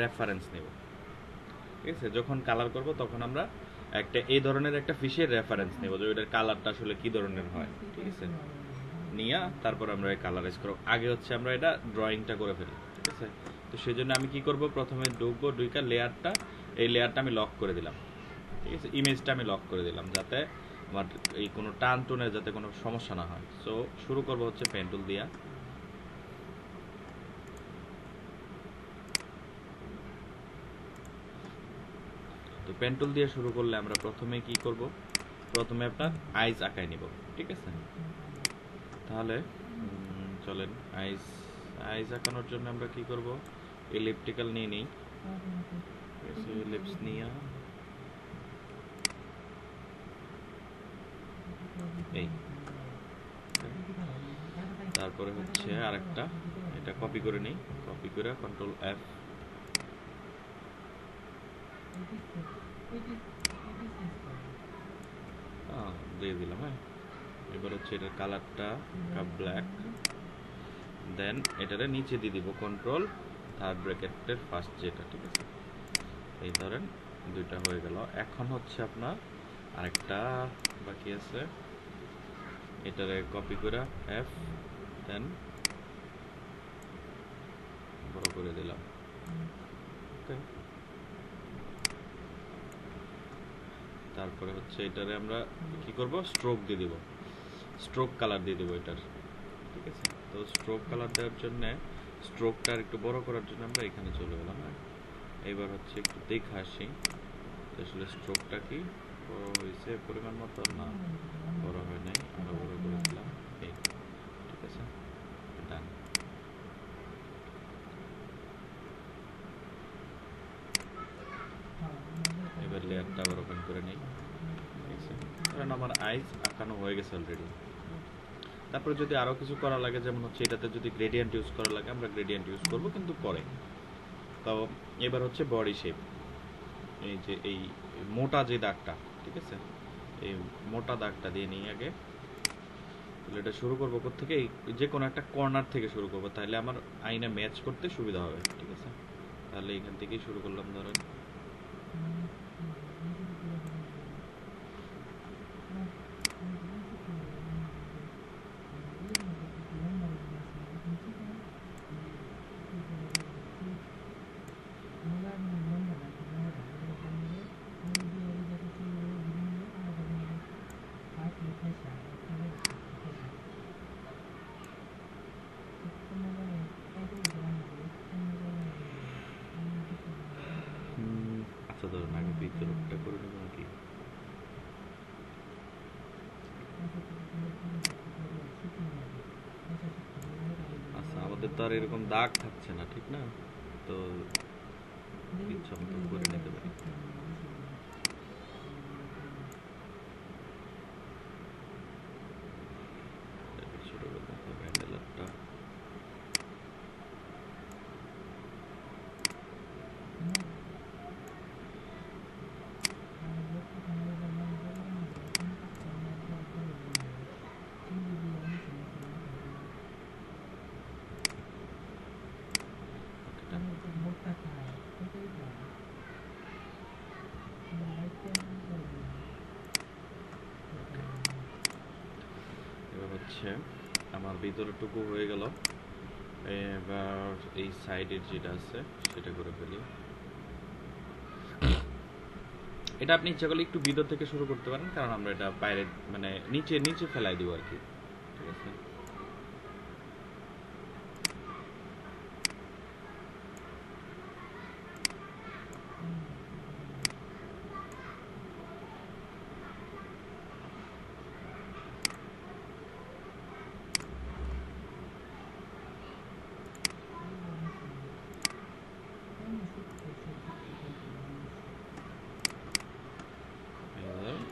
Reference নেব, ঠিক আছে? যখন কালার করব তখন আমরা একটা এই ধরনের একটা ফিশের রেফারেন্স নেব যে ওইটার কালারটা আসলে কি ধরনের হয়, ঠিক আছে? নিয়ে তারপর আমরা এই কালারাইজ করব। আগে হচ্ছে আমরা এটা ড্রয়িংটা করে ফেলি, ঠিক আছে? তো সেই জন্য আমি কি করব, প্রথমে ঢুকবো, ঢুকা লেয়ারটা, এই লেয়ারটা আমি লক করে দিলাম, ঠিক আছে? ইমেজটা আমি লক করে দিলাম যাতে আমার এই কোনো টান টুনের যাতে কোনো সমস্যা না হয়। সো শুরু করব হচ্ছে পেন টুল দিয়া। তো পেন টুল দিয়ে শুরু করলে আমরা প্রথমে কি করব, প্রথমে আপনার আইজ আঁকায় নিব, ঠিক আছে? তাহলে চলেন আইজ আইজ আঁকানোর জন্য আমরা কি করব, এলিপ্টিক্যাল নিয়ে নিই, এলিপস নিয়ে এই, তারপরে হচ্ছে আরেকটা, এটা কপি করে নিই, কপি করে কন্ট্রোল এফ দিয়ে দিলাম। হ্যাঁ, এবার হচ্ছে এটার কালারটা ব্ল্যাক, দেন এটারে নিচে দিয়ে দিব কন্ট্রোল থার্ড ব্র্যাকেটের ফার্স্ট যেটা, ঠিক আছে? এই ধরেন দুইটা হয়ে গেল। এখন হচ্ছে আপনার আরেকটা বাকি আছে, এটারে কপি করে এফ, দেন বড় করে দিলাম, ওকে? তারপরে হচ্ছে এটারে আমরা কি করব, স্ট্রোক দিয়ে দিব, স্ট্রোক কালার দিয়ে দিব এটার, ঠিক আছে? তো স্ট্রোক কালার দেওয়ার জন্য স্ট্রোকটা একটু বড় করার জন্য আমরা এখানে চলে গেলাম। হ্যাঁ, এবার হচ্ছে একটু দেখে আসি আসলে স্ট্রোকটা কি বড় হয়েছে পরিমাণ মতো, না বড় হয় নাই, আরো বড় করে দিলাম, এই, ঠিক আছে? ডান। এবার লেয়ারটা আবার ওপেন করে নিই, ঠিক আছে? কারণ আমার আইজ আঁকানো হয়ে গেছে অলরেডি। তারপরে যদি আরও কিছু করা লাগে, যেমন হচ্ছে এটাতে যদি গ্রেডিয়েন্ট ইউজ করা লাগে আমরা গ্রেডিয়েন্ট ইউজ করব, কিন্তু পরে। তো এবার হচ্ছে বডি শেপ, এই যে এই মোটা যে দাগটা, ঠিক আছে? এই মোটা দাগটা দিয়ে নিই আগে। তাহলে এটা শুরু করবো কোত্থেকে, যে কোনো একটা কর্নার থেকে শুরু করবো, তাহলে আমার আইনে ম্যাচ করতে সুবিধা হবে, ঠিক আছে? তাহলে এখান থেকেই শুরু করলাম, ধরেন আচ্ছা, ধরেন আগে ভিতরটা করে নেবো নাকি? আচ্ছা, আমাদের তো আর এরকম দাগ থাকছে না, ঠিক না? তো ইচ্ছা মতো করে নিতে পারি। ছোট করতে হবে হ্যান্ডেলারটা। এবার হচ্ছে আমার ভিতরটুকু হয়ে গেল, এবার এই সাইডের যেটা আছে সেটা করে ফেলি। এটা আপনি ইচ্ছা করলে একটু ভিতর থেকে শুরু করতে পারেন, কারণ আমরা এটা বাইরে মানে নিচে নিচে ফেলাই দিব আর কি, ঠিক আছে?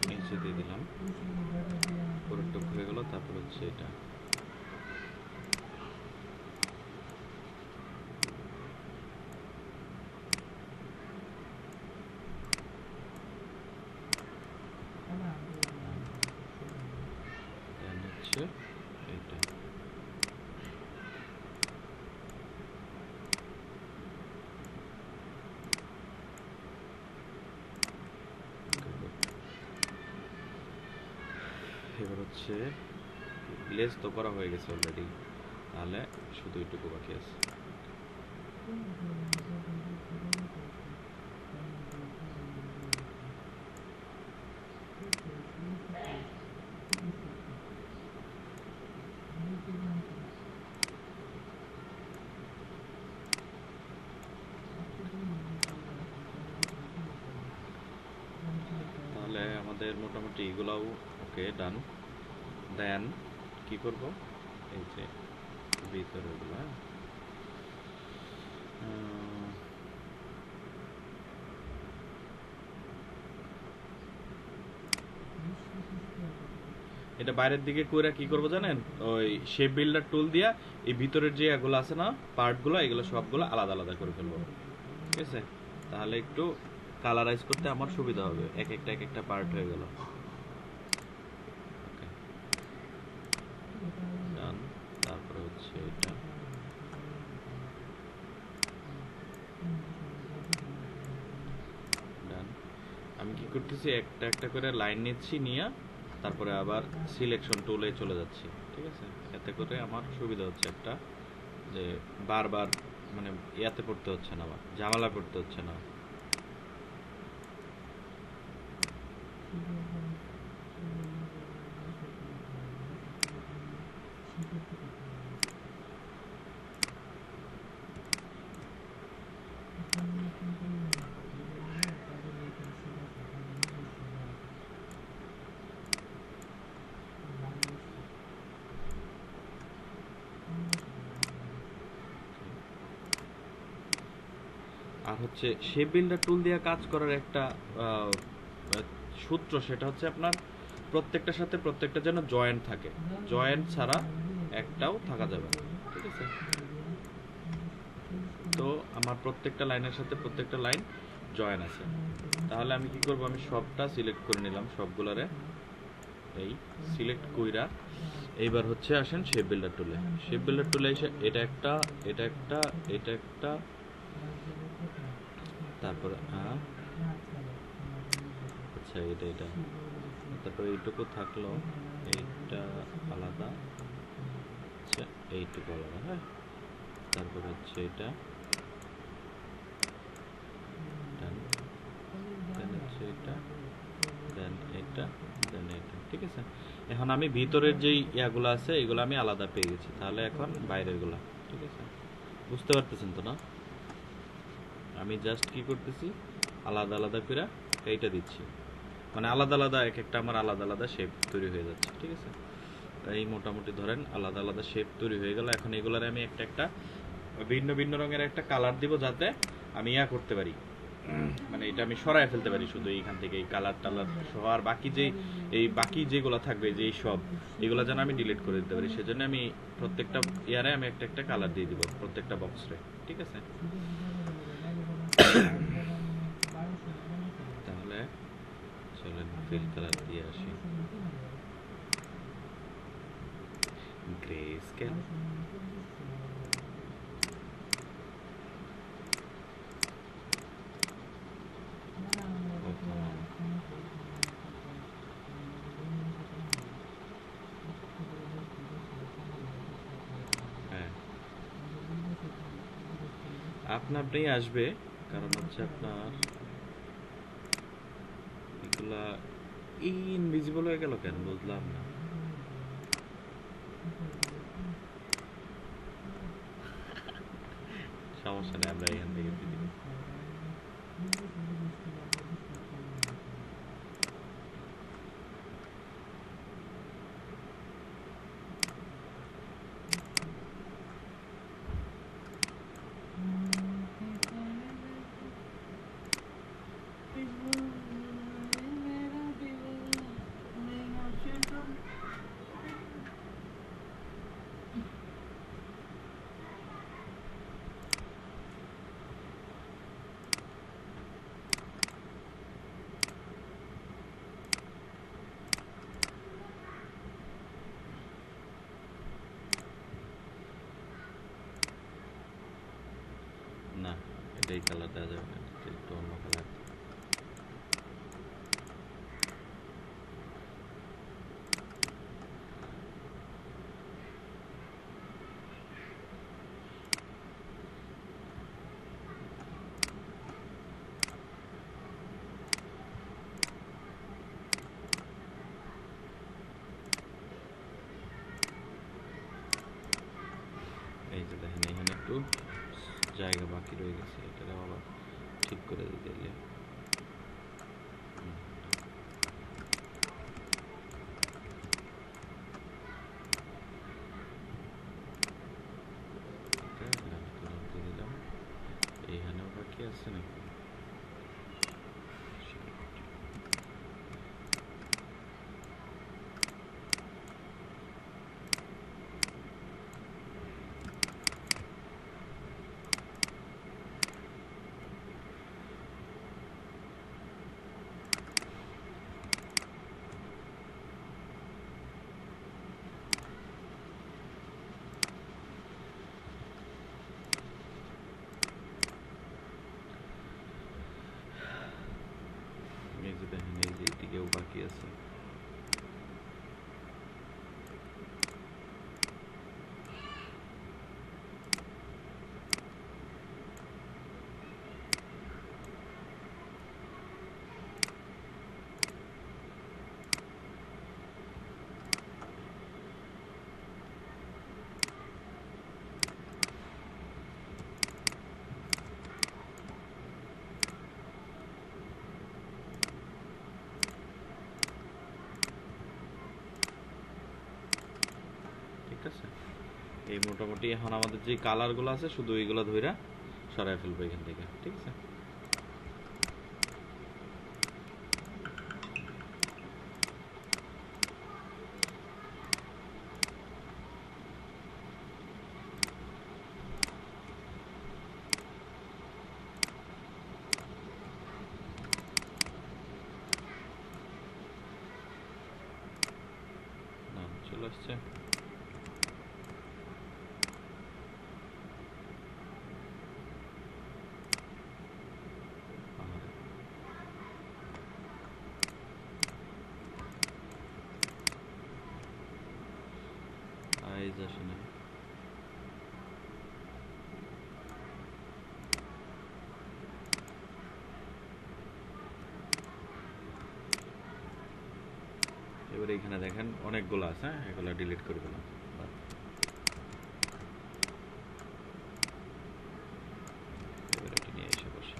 নিচে দিয়ে দিলাম, পুরোটুকু হয়ে গেল। তারপর হচ্ছে এটা হচ্ছে এটা, এবার হচ্ছে লেস তো করা হয়ে গেছে অলরেডি, তাহলে শুধু এইটুকু বাকি আছে। তাহলে আমাদের মোটামুটি এগুলাও ওকে, ডান। দেন কি করব, এই যে ভিতরে এগুলো, এটা বাইরের দিকে কইরা কি করব জানেন, ওই শেপ বিল্ডার টুল দিয়া এই ভিতরের যে এগুলো আছে না পার্টগুলো, এগুলো সবগুলো আলাদা আলাদা করে ফেলবো, ঠিক আছে? তাহলে একটু কালারাইজ করতে আমার সুবিধা হবে, এক একটা পার্ট হয়ে গেল। ওকে, ডান। তারপরে হচ্ছে এটা, ডান। আমি কি করতেছি, একটা একটা করে লাইন নিচ্ছি, নিয়ে তারপরে আবার সিলেকশন টুলে চলে যাচ্ছি, ঠিক আছে? এতে করে আমার সুবিধা হচ্ছে একটা, যে বারবার মানে ইয়াতে পড়তে হচ্ছে না, বা ঝামেলা পড়তে হচ্ছে না। আর হচ্ছে শেপ বিল্ডার টুল দিয়ে কাজ করার একটা সূত্র, সেটা হচ্ছে আপনার প্রত্যেকটার সাথে প্রত্যেকটা যেন জয়েন্ট থাকে, জয়েন্ট ছাড়া একটাও থাকা যাবে না, ঠিক আছে? তো আমার প্রত্যেকটা লাইনের সাথে প্রত্যেকটা লাইন জয়েন আছে। তাহলে আমি কি করব, আমি সবটা সিলেক্ট করে নিলাম, সবগুলারে এই সিলেক্ট কইরা এইবার হচ্ছে আসেন শেপ বিল্ডার টুলে। শেপ বিল্ডার টুলে এসে এটা একটা, এটা একটা, এটা একটা, তারপরে আচ্ছা এটা এটা, তারপরে এইটুকু থাকলো, এইটা আলাদা, আচ্ছা এইটুকু আলাদা, হ্যাঁ। তারপরে হচ্ছে এটা, দেন হচ্ছে এটা, দেন এটা, দেন এটা, ঠিক আছে? এখন আমি ভিতরের যেই ইয়াগুলো আছে এগুলো আমি আলাদা পেয়ে গেছি, তাহলে এখন বাইরের গুলা, ঠিক আছে? বুঝতে পারতেছেন তো না? আমি জাস্ট কি করতেছি, আলাদা আলাদা করে এইটা দিচ্ছি, মানে আলাদা আলাদা এক একটা আমার আলাদা আলাদা শেপ তৈরি হয়ে যাচ্ছে, ঠিক আছে? এই মোটামুটি ধরেন আলাদা আলাদা শেপ তৈরি হয়ে গেল। এখন এগুলার আমি একটা একটা ভিন্ন ভিন্ন রঙের একটা কালার দিব, যাতে আমি ইয়া করতে পারি, মানে এটা আমি সরায় ফেলতে পারি শুধু এইখান থেকে, এই কালার টালার সহ। আর বাকি যে এই বাকি যেগুলো থাকবে, যে এই সব এগুলো যেন আমি ডিলিট করে দিতে পারি, সেজন্য আমি প্রত্যেকটা ইয়ারে আমি একটা একটা কালার দিয়ে দিব, প্রত্যেকটা বক্সে, ঠিক আছে? তাহলে চলেন ফিল কালার দিয়ে আসি, গ্রে স্কেল। হ্যাঁ, আপনা আপনিই আসবে, কারণ হচ্ছে আপনার এগুলা ইনভিজিবল হয়ে গেল কেন বুঝলাম না। সমস্যা নেই, আমরা এখান থেকে দিয়ে দিব। না, এটাই কালার দেওয়া যাবে না, একটু অন্য কালার। ঠিক করে দিলে দিলাম। এইখানেও বাকি আছে নাকি? এই যে দেখেন, এই যে এইদিকেও বাকি আছে। ঠিক আছে, এই মোটামুটি এখন আমাদের যে কালারগুলো আছে শুধু এইগুলো ধইরা সরাই ফেলবো এখান থেকে। ঠিক আছে, চলে আসছে। আইজ আসে না। এবার এখানে দেখেন অনেকগুলো আছে, এগুলো ডিলিট করে দিলাম। এবার এটা নিয়ে এসে বসে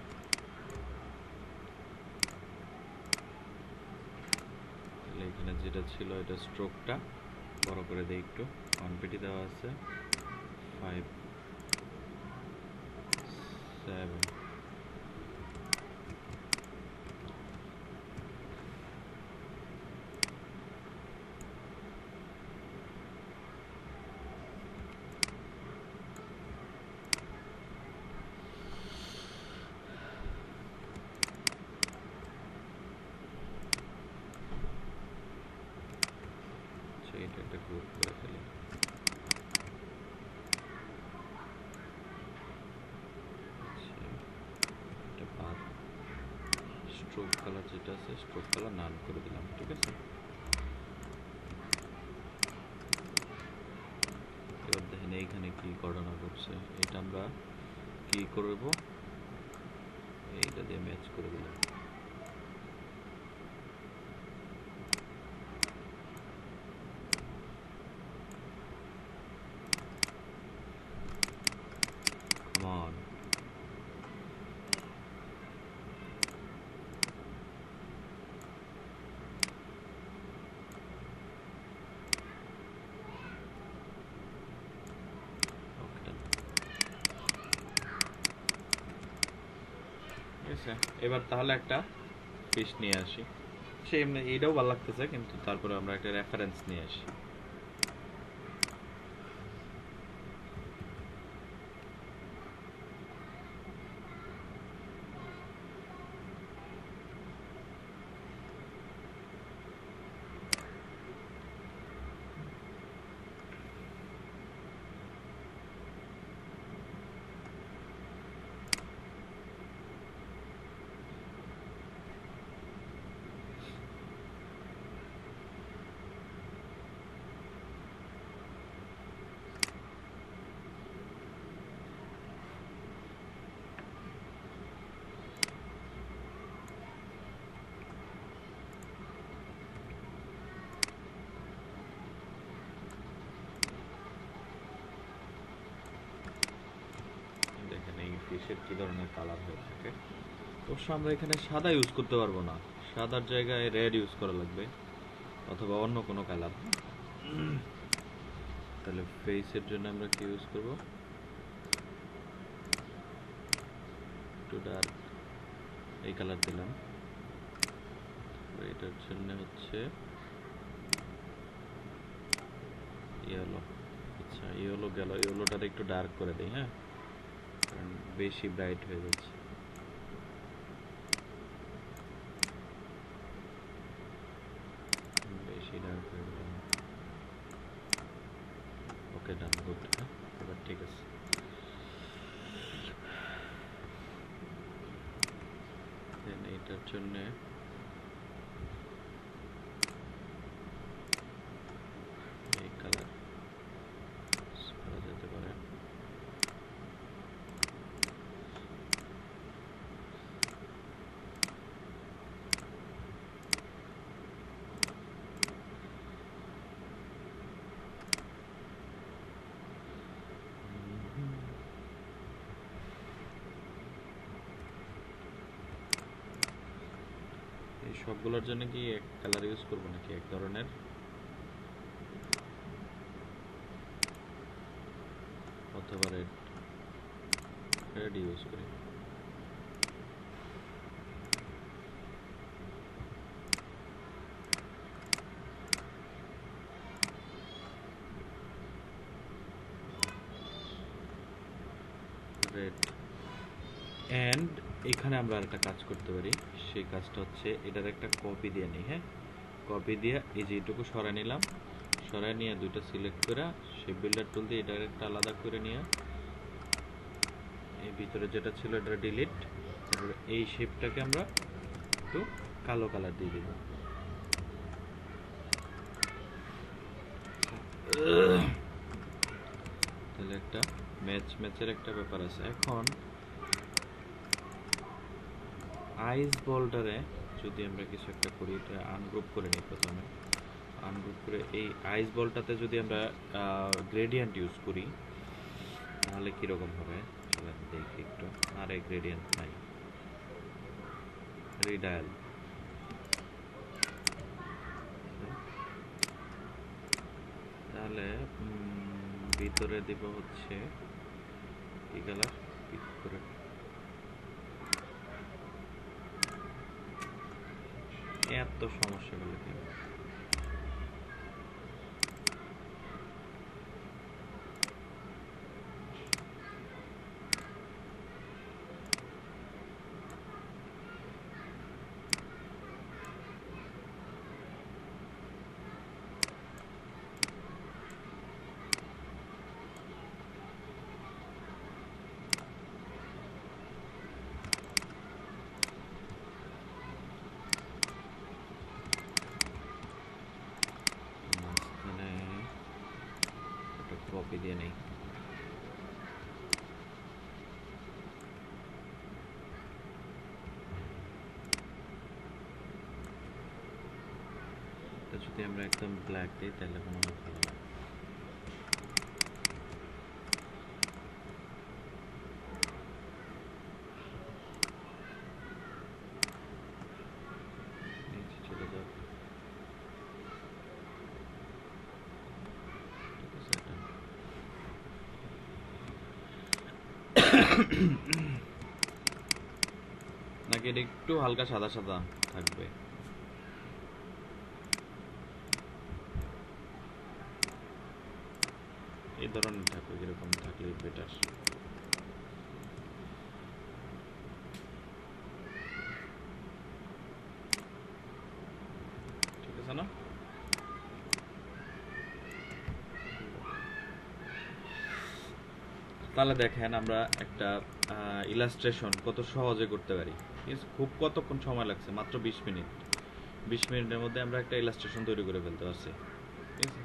এখানে যেটা ছিল এটা স্ট্রোকটা বড় করে দেই একটু। কোয়ান্টিটি দেওয়া আছে 5 7। এটা একটা গ্রুপ করে ফেলি। এটা বাদ, স্ট্রোক কালার যেটা আছে স্ট্রোক কালার নাল করে দিলাম। ঠিক আছে, এবার দেখেন এইখানে কি ঘটনা ঘটছে। এটা আমরা কি করব, এইটা দিয়ে ম্যাচ করে দিলাম। Come on. এবার তাহলে একটা ফিশ নিয়ে আসি। সে এমনি এইটাও ভালো লাগতেছে, কিন্তু তারপরে আমরা একটা রেফারেন্স নিয়ে আসি। ফেসের কি ধরনের কালার হয়ে থাকে। অবশ্য আমরা এখানে সাদা ইউজ করতে পারবো না, সাদার জায়গায় রেড ইউজ করা লাগবে অথবা অন্য কোনো কালার। তাহলে ফেসের জন্য আমরা কি ইউজ করব, একটু ডার্ক এই কালার দিলাম। এটার জন্য হচ্ছে ইয়েলো। আচ্ছা ইয়েলো গেল, ইয়েলোটার একটু ডার্ক করে দিই, হ্যাঁ, কারণ বেশি ব্রাইট হয়ে যাচ্ছে। বেশি ডার্ক হয়ে গেল, ওকে ডান, গুড। হ্যাঁ এবার ঠিক আছে। দেন এটার জন্য এই কালার করা যেতে পারে। এই সবগুলোর জন্য কি এক কালার ইউজ করবো নাকি এক ধরনের, অথবা রেড রেড ইউজ করি। রেড। অ্যান্ড এখানে আমরা একটা কাজ করতে পারি, সেই কাজটা হচ্ছে এটার একটা কপি দিয়ে নিই। হ্যাঁ, কপি দিয়ে এই যে এইটুকু সরাই নিলাম, সরাই নিয়ে দুইটা সিলেক্ট করে শেপ বিল্ডার টুল দিয়ে এটা একটা আলাদা করে নিয়ে এই ভিতরে যেটা ছিল এটা ডিলিট। তারপরে এই শেপটাকে আমরা একটু কালো কালার দিয়ে দিব। তাহলে একটা ম্যাচের একটা ব্যাপার আছে। এখন আইস বলটারে যদি আমরা কিছু একটা করি, এটা আনগ্রুপ করে নিই প্রথমে। আনগ্রুপ করে এই আইস বলটাতে যদি আমরা গ্রেডিয়েন্ট ইউজ করি তাহলে কীরকম হবে চলেন দেখি একটু। আরে গ্রেডিয়েন্ট নাই, রিডায়াল। তাহলে ভিতরে দিব হচ্ছে কি কালার, পিক করে এত সমস্যা হলে কি কপি দিয়ে নেই। যদি আমরা একদম ব্ল্যাক দিই তাহলে কোনো ভালো লাগে। চলে যাও, নাকি এটা একটু হালকা সাদা সাদা থাকবে? এই ধরনের থাকবে, এরকম থাকলে বেটার। ঠিক আছে না? তাহলে দেখেন আমরা একটা ইলাস্ট্রেশন কত সহজে করতে পারি। খুব কতক্ষণ সময় লাগছে, মাত্র 20 মিনিট। 20 মিনিটের মধ্যে আমরা একটা ইলাস্ট্রেশন তৈরি করে ফেলতে পারছি। ঠিক আছে,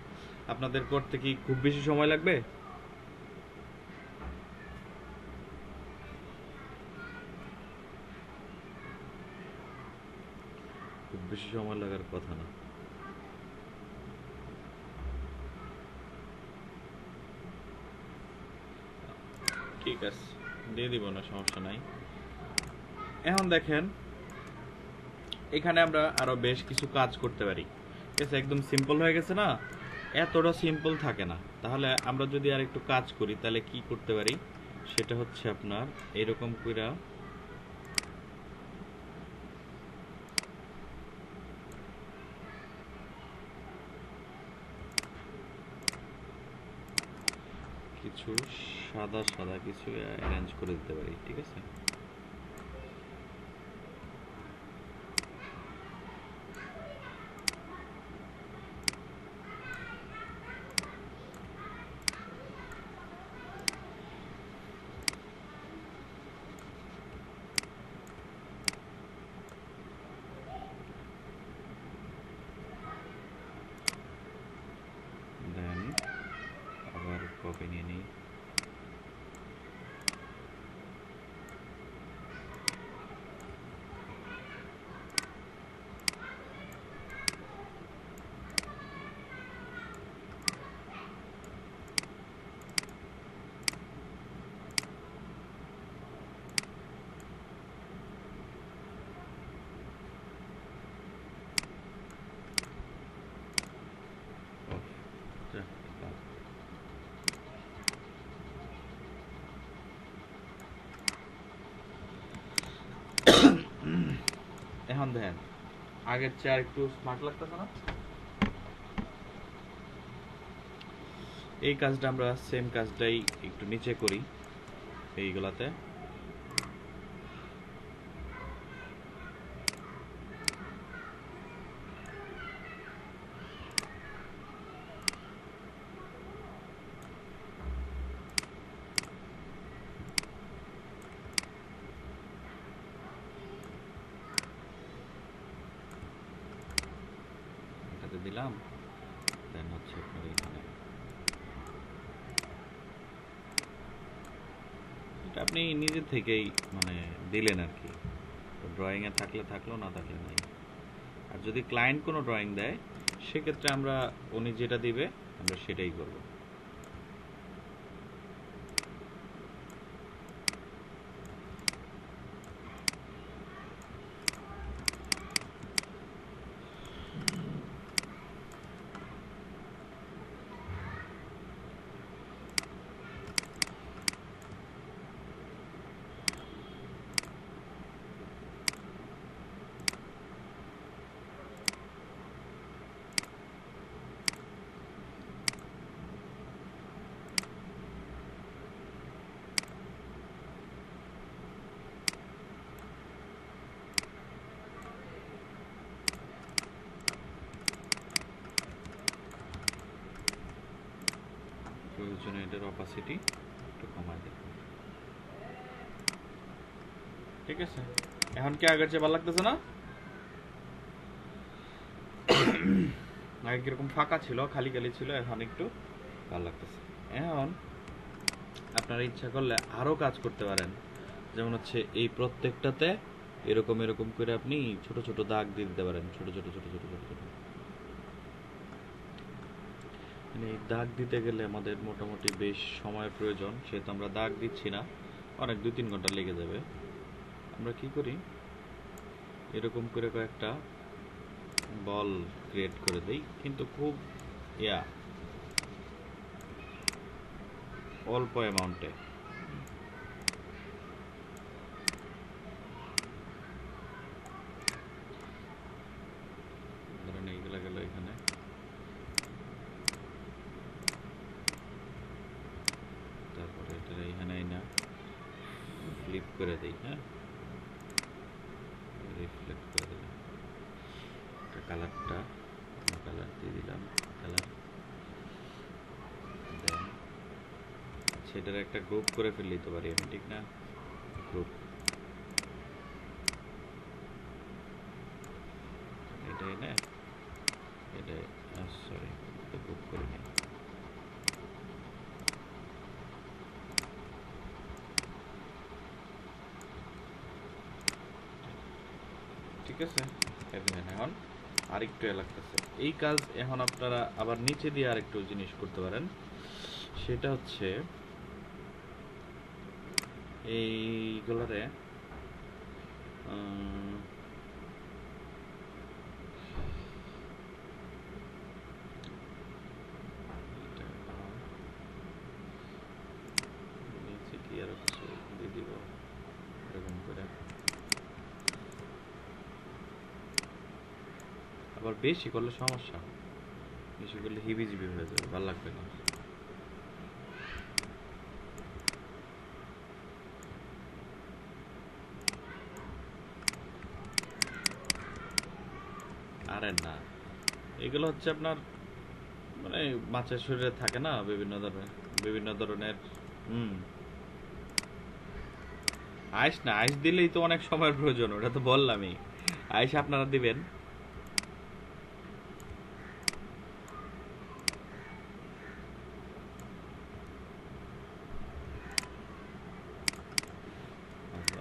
আপনাদের করতে কি খুব বেশি সময় লাগবে? খুব বেশি সময় লাগার কথা না। ঠিক আছে। দিয়ে দিব না, সমস্যা নাই। এখন দেখেন এখানে আমরা আরো বেশ কিছু কাজ করতে পারি, ঠিক আছে? একদম সিম্পল হয়ে গেছে না, এতটা সিম্পল থাকে না। তাহলে আমরা যদি আর একটু কাজ করি তাহলে কি করতে পারি, সেটা হচ্ছে আপনার এরকম কইরা কিছু সাদা সাদা কিছু অ্যারেঞ্জ করে দিতে পারি, ঠিক আছে? দেন আবার কপি নিয়ে নিই। এখন দেখেন আগের চেয়ে আর একটু স্মার্ট লাগতেছে না? এই কাজটা আমরা সেম কাজটাই একটু নিচে করি এইগুলাতে। এটাতে দিলাম, দেন হচ্ছে আপনার এখানে এটা আপনি নিজে থেকেই মানে দিলেন আর কি, ড্রয়িং এ থাকলে থাকলো, না থাকলে নাই। আর যদি ক্লায়েন্ট কোনো ড্রয়িং দেয় সেক্ষেত্রে আমরা উনি যেটা দিবে আমরা সেটাই করব। প্রয়োজনে এটার অপাসিটি একটু কমায় দেব, ঠিক আছে? এখন কি আগের চেয়ে ভালো লাগতেছে না? আগে কিরকম ফাঁকা ছিল, খালি খালি ছিল, এখন একটু ভালো লাগতেছে। এখন আপনারা ইচ্ছা করলে আরো কাজ করতে পারেন, যেমন হচ্ছে এই প্রত্যেকটাতে এরকম এরকম করে আপনি ছোট ছোট দাগ দিয়ে দিতে পারেন, ছোট ছোট ছোট ছোট ছোট ছোট। মানে এই দাগ দিতে গেলে আমাদের মোটামুটি বেশ সময়ের প্রয়োজন, সেহেতু আমরা দাগ দিচ্ছি না, অনেক 2-3 ঘন্টা লেগে যাবে। আমরা কি করি, এরকম করে কয়েকটা বল ক্রিয়েট করে দেই, কিন্তু খুব অল্প অ্যামাউন্টে। ধরেন এইগুলা গেল এখানে, তারপরে এটা এখানে না ফ্লিপ করে দেই, হ্যাঁ, রিফ্লেক্ট করে দিলাম, এটা কালারটা কালার দিয়ে দিলাম, কালার দেন সেটার একটা গ্রুপ করে ফেলে দিতে পারি আমি, ঠিক না? গ্রুপ এটাই না, এটাই, সরি, গ্রুপ করে নিই। ঠিক আছে, এখন আরেকটু লাগতেছে এই কাজ। এখন আপনারা আবার নিচে দিয়ে আরেকটু জিনিস করতে পারেন, সেটা হচ্ছে এইগুলোরে নিচে কি আরো কিছু দিয়ে দিব এরকম করে। আবার বেশি করলে সমস্যা, বেশি করলে হিবিজিবি হয়ে যাবে, ভালো লাগবে না। আরে না, এগুলো হচ্ছে আপনার মানে মাছের শরীরে থাকে না বিভিন্ন ধরনের আইস না, আইস দিলেই তো অনেক সময়ের প্রয়োজন, ওটা তো বললামই। আইস আপনারা দিবেন।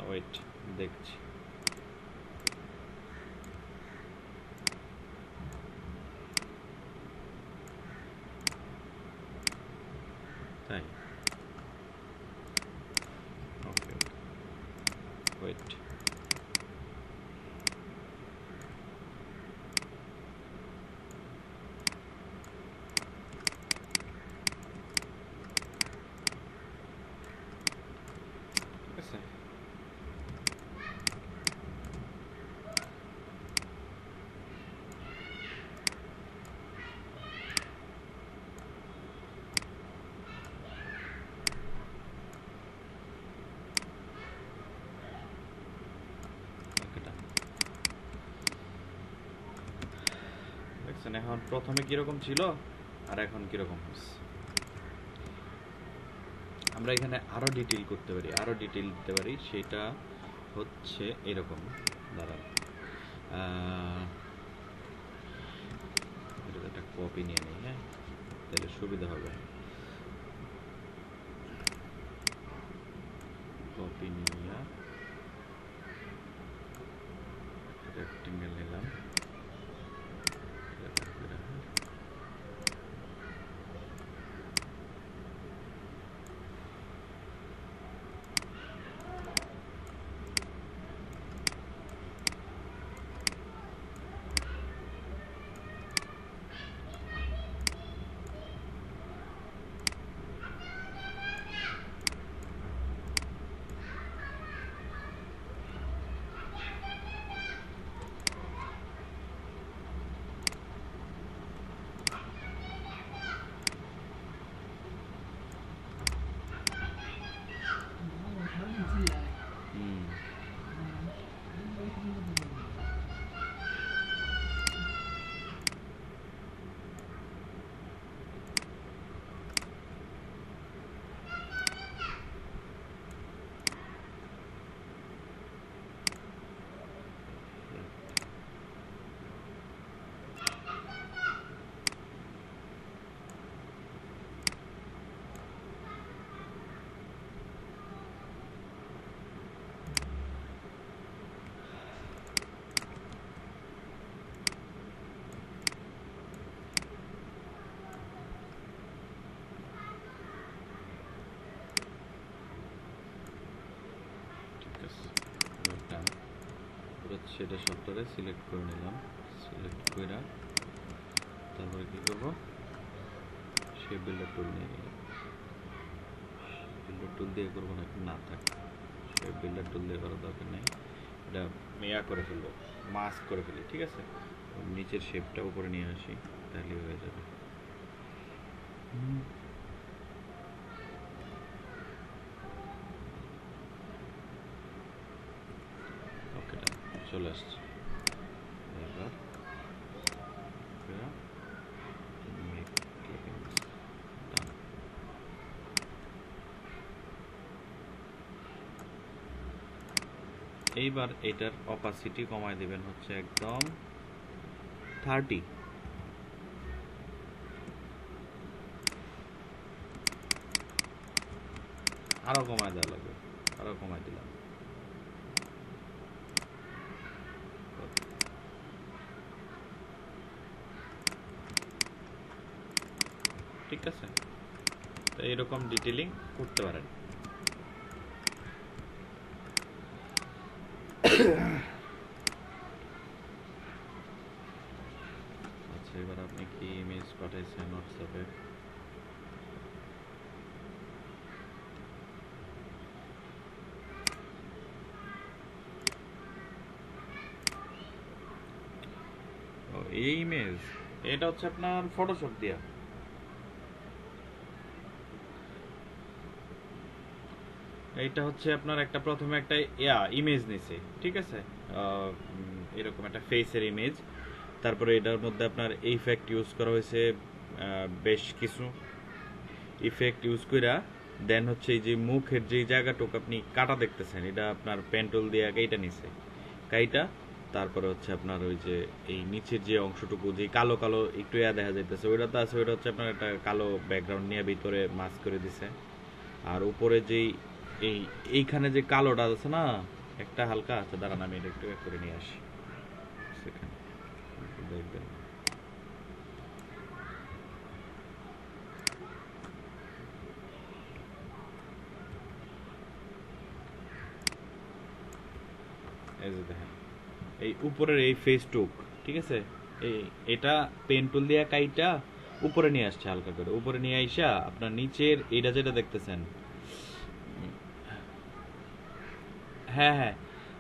ওয়েট, দেখছি। তাই ওকে, ওয়েট। ঠিক আছে, দেখছেন এখন প্রথমে কিরকম ছিল আর এখন কিরকম হচ্ছে। আমরা এখানে আরো ডিটেইল করতে পারি, আরো ডিটেইল দিতে পারি। সেটা হচ্ছে এরকম, দাঁড়ান এটা একটা কপি নিয়ে নিই, হ্যাঁ, তাহলে সুবিধা হবে। কপি নিয়ে রেক্টেঙ্গেল নিলাম, সেটা সবটারে সিলেক্ট করে নিলাম। সিলেক্ট করে তারপরে কি করব, শেপ বিল্ডার টুল নিয়ে নিলাম। বিল্ডার টুল দিয়ে করবো না, না থাক, শেপ বিল্ডার টুল দিয়ে করার দরকার নেই। এটা মেয়া করে ফেলবো, মাস্ক করে ফেলি, ঠিক আছে। নিচের শেপটা উপরে নিয়ে আসি, তাহলে হয়ে যাবে। ওকে, চলে আসছে। এবার এইবার এটার অপাসিটি কমায় দিবেন হচ্ছে একদম 30। আরো কমায় দেওয়া লাগবে, আরো কমায় দিলাম। ঠিক আছে, তো এইরকম ডিটেইলিং করতে পারেন। আচ্ছা, এবার আপনি কি ইমেজ পাঠাইছেন হোয়াটসঅ্যাপে? ও, এই ইমেজ, এটা হচ্ছে আপনার ফটোশপ দিয়া। এইটা হচ্ছে আপনার একটা প্রথমে একটা ইমেজ নিছে, ঠিক আছে, এরকম একটা ফেসের ইমেজ। তারপরে এটার মধ্যে আপনার ইফেক্ট ইউজ করা হয়েছে, বেশ কিছু ইফেক্ট ইউজ কইরা দেন হচ্ছে এই যে মুখের যে জায়গাটুকু আপনি কাটা দেখতেছেন, এটা আপনার পেন্টুল দিয়ে কাইটা নিছে, কাইটা তারপরে হচ্ছে আপনার ওই যে এই নিচের যে অংশটুকু যে কালো কালো একটু দেখা যাইতেছে, ওইটা তো আছে, ওইটা হচ্ছে আপনার একটা কালো ব্যাকগ্রাউন্ড নিয়ে ভিতরে মাস্ক করে দিছে। আর উপরে যেই এইখানে যে কালোটা আছে না একটা হালকা, আছে দাঁড়ান আমি এটা একটু করে নিয়ে আসি, সেখানে দেখবেন। এই যে দেখেন এই উপরের এই ফেসটুক, ঠিক আছে, এটা পেন টুল দিয়ে কাইটা উপরে নিয়ে আসছে, হালকা করে উপরে নিয়ে আইসা আপনার নিচের এইটা যেটা দেখতেছেন, হ্যাঁ হ্যাঁ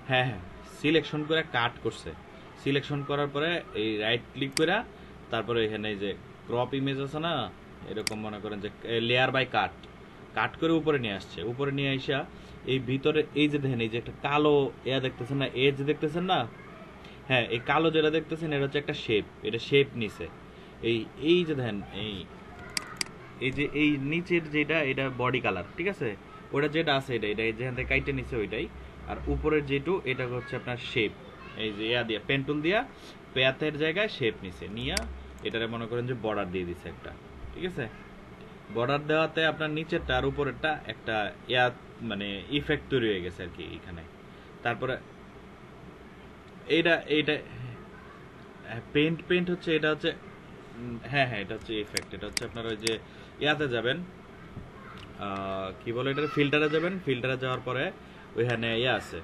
হ্যাঁ হ্যাঁ, সিলেকশন করে কাট করছে। সিলেকশন করার পরে এই রাইট ক্লিক করে তারপরে এখানে এই যে ক্রপ ইমেজ আছে না, এরকম মনে করেন যে লেয়ার বাই কাট, কাট করে উপরে নিয়ে আসছে। উপরে নিয়ে আইসা এই ভিতরে এই যে দেখেন এই যে একটা কালো দেখতেছেন না, এজ দেখতেছেন না, হ্যাঁ এই কালো যেটা দেখতেছেন এটা হচ্ছে একটা শেপ, এটা শেপ নিছে। এই এই যে দেখেন এই এই যে এই নিচের যেটা এটা বডি কালার, ঠিক আছে, ওটা যেটা আছে এটা এটা যেখান থেকে কাইটে নিছে ওইটাই। আর উপরের যেটু এটা হচ্ছে আপনার শেপ, এই যে দিয়া পেন্টুল দিয়া পেয়াতের জায়গায় শেপ নিছে, নিয়া এটারে মনে করেন যে বর্ডার দিয়ে দিছে একটা, ঠিক আছে। বর্ডার দেওয়াতে আপনার নিচেরটা আর উপরেরটা একটা মানে ইফেক্ট তৈরি হয়ে গেছে আর কি এখানে। তারপরে এইটা এইটা পেন্ট হচ্ছে, এটা হচ্ছে হ্যাঁ হ্যাঁ এটা হচ্ছে ইফেক্ট। এটা হচ্ছে আপনার ওই যে যাবেন, কি বলে এটা, ফিল্টারে যাবেন। ফিল্টারে যাওয়ার পরে ওইখানে আছে,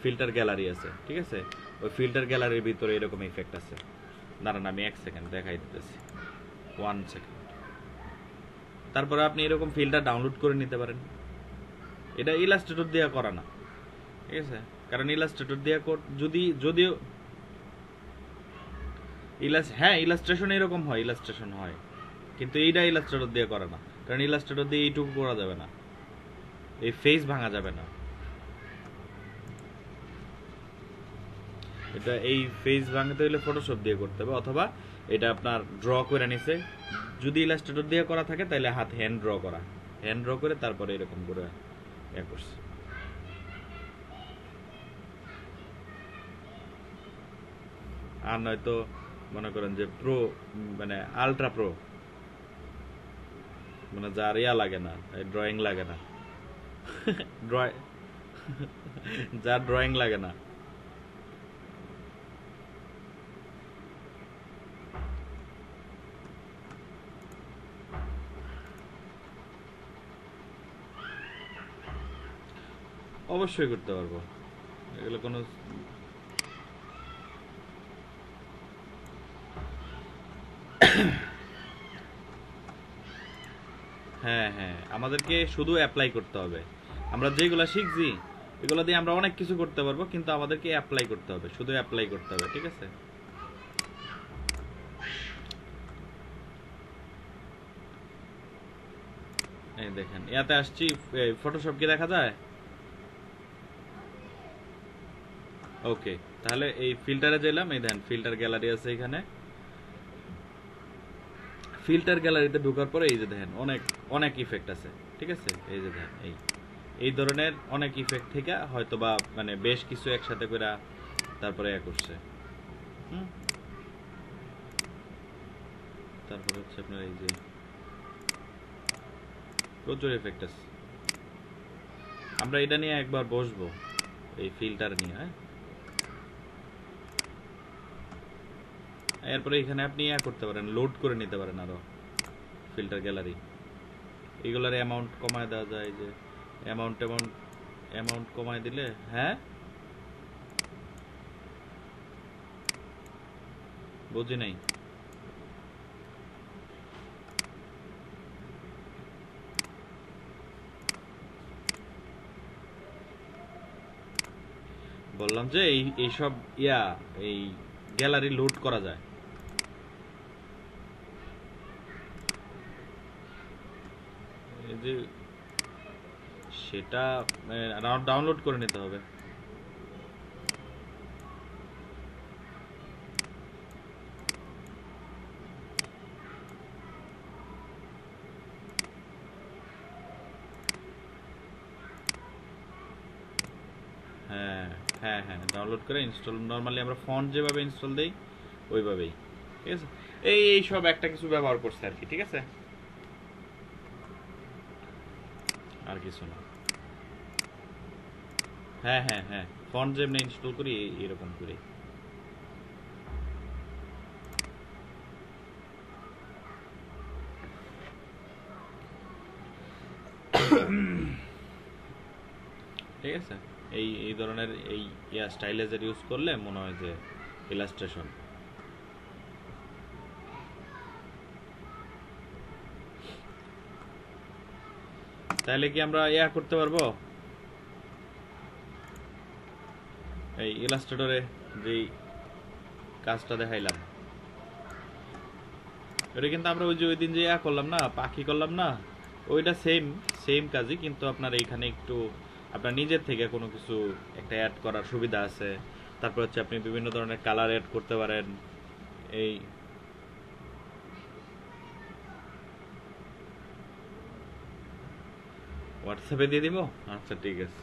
ফিল্টার গ্যালারি আছে, ঠিক আছে। ওই ফিল্টার গ্যালারির ভিতরে এরকম ইফেক্ট আছে। দাঁড়ান আমি 1 সেকেন্ড দেখাই দিতেছি, 1 সেকেন্ড। তারপরে আপনি এরকম ফিল্টার ডাউনলোড করে নিতে পারেন। এটা ইলাস্ট্রেটর দিয়ে করা না, ঠিক আছে, কারণ ইলাস্ট্রেটর দিয়ে যদিও হ্যাঁ ইলাস্ট্রেশন এরকম হয়, ইলাস্ট্রেশন হয়, কিন্তু এইটা ইলাস্ট্রেটর দিয়ে করে না, কারণ ইলাস্ট্রেটর দিয়ে এইটুকু করা যাবে না, এই ফেস ভাঙা যাবে না। এটা এই ফেস ভাঙতে হলে ফটোশপ দিয়ে করতে হবে, অথবা এটা আপনার ড্র করে নিছে। যদি ইলাস্ট্রেটর দিয়ে করা থাকে তাহলে হাত হ্যান্ড ড্র করা, হ্যান্ড ড্র করে তারপরে এরকম করে করছে। আর নয়তো মনে করেন যে প্রো মানে আলট্রা প্রো, মানে যার লাগে না, ড্রয়িং লাগে না, যার ড্রয়িং লাগে না, অবশ্যই করতে পারবো, এগুলো কোনো হ্যাঁ হ্যাঁ আমাদেরকে শুধু অ্যাপ্লাই করতে হবে। আমরা যেগুলো শিখছি এগুলো দিয়ে আমরা অনেক কিছু করতে পারবো, কিন্তু আমাদেরকে অ্যাপ্লাই করতে হবে, শুধু অ্যাপ্লাই করতে হবে, ঠিক আছে। এই দেখেন ইয়াতে আসছি, ফটোশপ কি দেখা যায়? ওকে, তাহলে এই ফিল্টারে গেলাম, এই দেখেন ফিল্টার গ্যালারি আছে এখানে। ফিল্টার গ্যালারিতে ঢোকার পরে এই যে দেখেন অনেক অনেক ইফেক্ট আছে, ঠিক আছে। এই যে দেখেন এই ধরনের অনেক ইফেক্ট থেকে হয়তো বা মানে বেশ কিছু একসাথে করে তারপরে করছে। তারপরে হচ্ছে আপনার এই যে প্রচুর এফেক্ট আছে। আমরা এটা নিয়ে একবার বসবো, এই ফিল্টার নিয়ে। হ্যাঁ, এরপরে এখানে আপনি করতে পারেন, লোড করে নিতে পারেন আরো ফিল্টার গ্যালারি। এগুলার অ্যামাউন্ট কমায় দেওয়া যায়, যে অ্যামাউন্ট কমায় দিলে, হ্যাঁ বুঝি নাই। বললাম যে এইসব এই গ্যালারি লোড করা যায়। এই যে সেটা ডাউনলোড করে নিতে হবে। হ্যাঁ হ্যাঁ হ্যাঁ, ডাউনলোড করে ইনস্টল, নর্মালি আমরা ফন্ট যেভাবে ইনস্টল দেই ওইভাবেই। ঠিক আছে, এই সব একটা কিছু ব্যবহার করছে আর কি। ঠিক আছে, আর কিছু না। হ্যাঁ হ্যাঁ হ্যাঁ, ফন্ট যেমনি ইনস্টল করি এরকম করে। ঠিক আছে, এই ধরনের এই স্টাইলাইজার ইউজ করলে মনে হয় যে ইলাস্ট্রেশন। তাহলে কি আমরা করতে পারবো এই ইলাস্ট্রেটরে যেই কাজটা দেখাইলাম, ওটা কিন্তু আমরা ওই দিন যে করলাম না, পাখি করলাম না, ওইটা সেম সেম কাজই, কিন্তু আপনার এইখানে একটু আপনার নিজের থেকে কোনো কিছু একটা অ্যাড করার সুবিধা আছে। তারপর হচ্ছে আপনি বিভিন্ন ধরনের কালার অ্যাড করতে পারেন। এই হোয়াটসঅ্যাপে দিয়ে দিব। আচ্ছা ঠিক আছে।